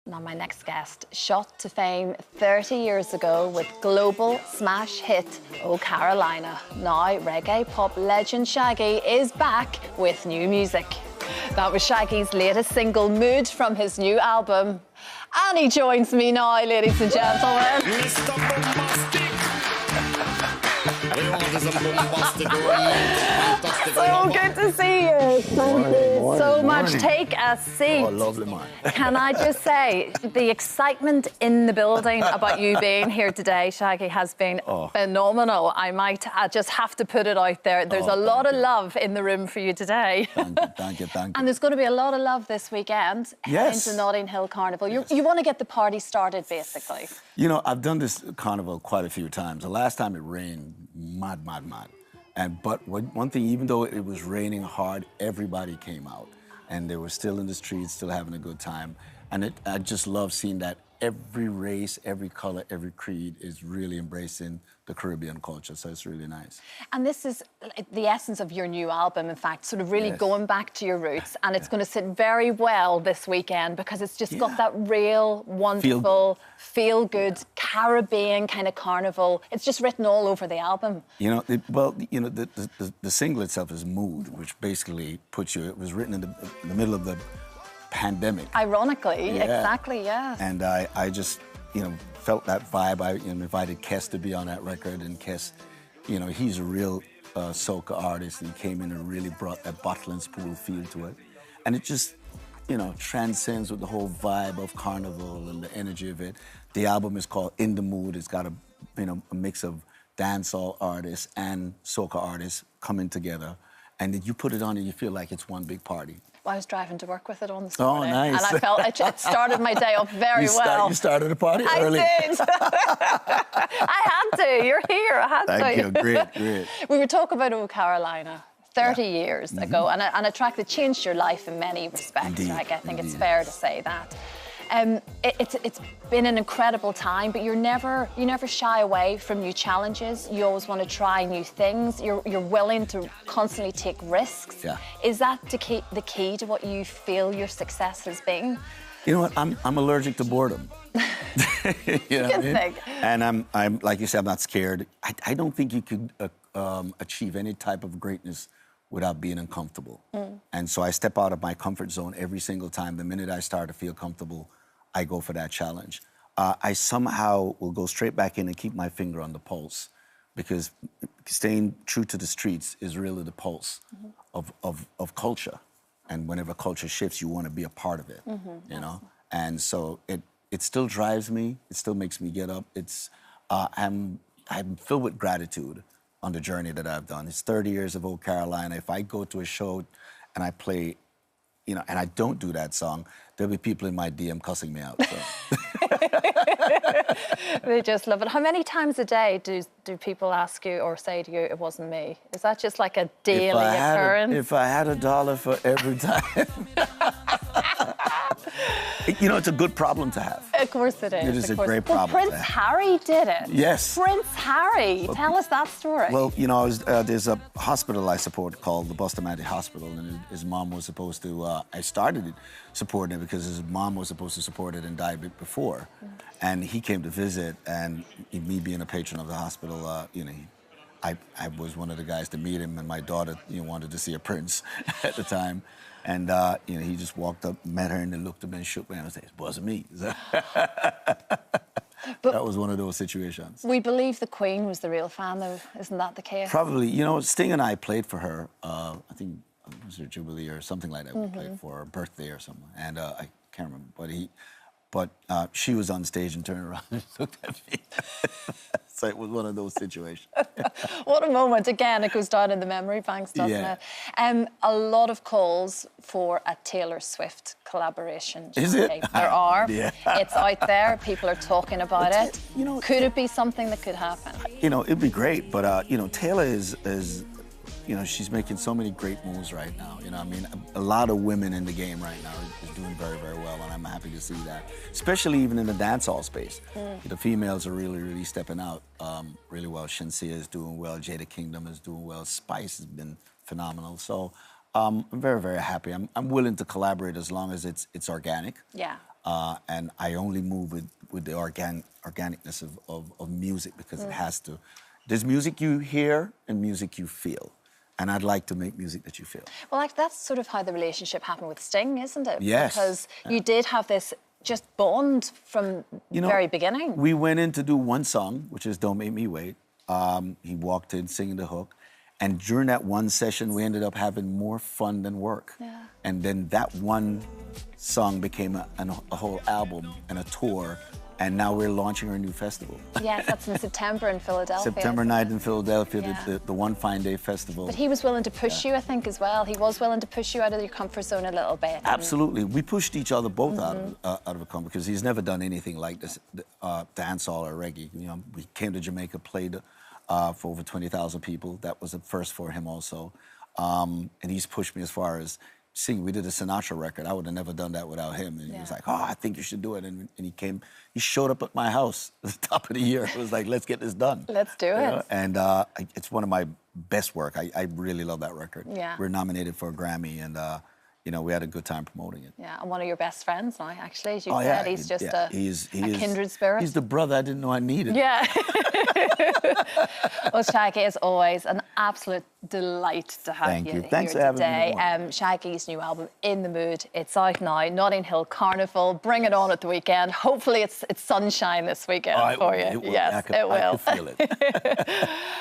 Now, my next guest shot to fame 30 years ago with global smash hit, Oh Carolina. Now, reggae pop legend Shaggy is back with new music. That was Shaggy's latest single, Mood, from his new album. And he joins me now, ladies and gentlemen. Mr. Boombastic. So good to see you. Thank you so much. Take a seat. Oh, lovely man. Can I just say, the excitement in the building about you being here today, Shaggy, has been phenomenal. I just have to put it out there. There's a lot of love in the room for you today. Thank you. And there's going to be a lot of love this weekend into Notting Hill Carnival. You want to get the party started, basically. You know, I've done this carnival quite a few times. The last time it rained, mad. But one thing, even though it was raining hard, everybody came out. And they were still in the streets, still having a good time. And I just love seeing that every race, every color, every creed is really embracing the Caribbean culture. So it's really nice. And this is the essence of your new album, in fact, sort of really going back to your roots. And it's going to sit very well this weekend because it's just got that real, wonderful, feel-good, Caribbean kind of carnival. It's just written all over the album. You know, the single itself is Mood, which basically puts you, it was written in the middle of the pandemic. Ironically, exactly, yeah. And I just, felt that vibe. I invited Kes to be on that record, and Kes, he's a real soca artist, and he came in and really brought that bottle and spool feel to it. And it just, transcends with the whole vibe of carnival and the energy of it. The album is called In the Mood. It's got a mix of dancehall artists and soca artists coming together. And then you put it on and you feel like it's one big party. I was driving to work with it on this morning. Oh, nice. And I felt it started my day off very well. You started a party early. I did. I had to. You're here. I had to. Thank you. Great. We were talking about Oh Carolina 30 years ago, and a track that changed your life in many respects. Indeed. I think it's fair to say that. It's been an incredible time, but you never shy away from new challenges. You always want to try new things. You're willing to constantly take risks. Yeah. Is that the key to what you feel your success has been? You know what? I'm allergic to boredom. You know what I mean? And I'm like you said, I'm not scared. I don't think you could achieve any type of greatness without being uncomfortable. And so I step out of my comfort zone every single time. The minute I start to feel comfortable, I go for that challenge. I somehow will go straight back in and keep my finger on the pulse, because staying true to the streets is really the pulse of culture. And whenever culture shifts, you want to be a part of it, you know? And so it still drives me. It still makes me get up. I'm filled with gratitude on the journey that I've done. It's 30 years of Oh Carolina. If I go to a show and I play, and I don't do that song, there'll be people in my DM cussing me out. So. They just love it. How many times a day do people ask you or say to you, it wasn't me? Is that just like a daily occurrence? If I had $1 for every time. It's a good problem to have. Of course it is. It is a great problem. Well, Prince Harry did it. Yes. Prince Harry. Tell us that story. Well, there's a hospital I support called the Boombastic Hospital, and his mom was supposed to, I started it supporting it because his mom was supposed to support it and die before. And he came to visit, and me being a patron of the hospital, I was one of the guys to meet him, and my daughter wanted to see a prince at the time. And, he just walked up, met her, and then looked at me and shook me and said, it wasn't me. But that was one of those situations. We believe the Queen was the real fan, though. Isn't that the case? Probably. Sting and I played for her, I think it was her Jubilee or something like that. We played for her birthday or something. And I can't remember. But she was on stage and turned around and looked at me. So it was one of those situations. What a moment. Again, it goes down in the memory banks, doesn't it? A lot of calls for a Taylor Swift collaboration. Is it? There are. Yeah. It's out there. People are talking about it. Could it be something that could happen? It'd be great, but, Taylor is she's making so many great moves right now. A lot of women in the game right now is doing very, very well, and I'm happy to see that. Especially even in the dancehall space. The females are really, really stepping out really well. Shinsia is doing well. Jada Kingdom is doing well. Spice has been phenomenal. So I'm very, very happy. I'm willing to collaborate as long as it's organic. Yeah. and I only move with the organicness of music because it has to. There's music you hear and music you feel. And I'd like to make music that you feel. Well, like, that's sort of how the relationship happened with Sting, isn't it? Yes. Because you did have this just bond from the very beginning. We went in to do one song, which is Don't Make Me Wait. He walked in singing the hook. And during that one session, we ended up having more fun than work. Yeah. And then that one song became a whole album and a tour. And now we're launching our new festival. Yes, that's in September in Philadelphia. September 9th in Philadelphia, the One Fine Day Festival. But he was willing to push you, I think, as well. He was willing to push you out of your comfort zone a little bit. Absolutely. We pushed each other both out of a comfort, because he's never done anything like this, dancehall or reggae. You know, we came to Jamaica, played for over 20,000 people. That was a first for him also. And he's pushed me as far as singing. We did a Sinatra record. I would have never done that without him. And he was like, oh, I think you should do it. And he showed up at my house at the top of the year. It was like, let's get this done. Let's do it. Know? And it's one of my best work. I really love that record. Yeah. We're nominated for a Grammy, and you know, we had a good time promoting it. Yeah, and one of your best friends now, actually, as you said. He's just a kindred spirit. He's the brother I didn't know I needed. Yeah. Well, Shaggy, as always, an absolute delight to have you Thanks here for today. having me. Shaggy's new album, In the Mood, it's out now. Notting Hill Carnival. Bring it on at the weekend. Hopefully it's sunshine this weekend for you. It will. Yes, it will. I can feel it.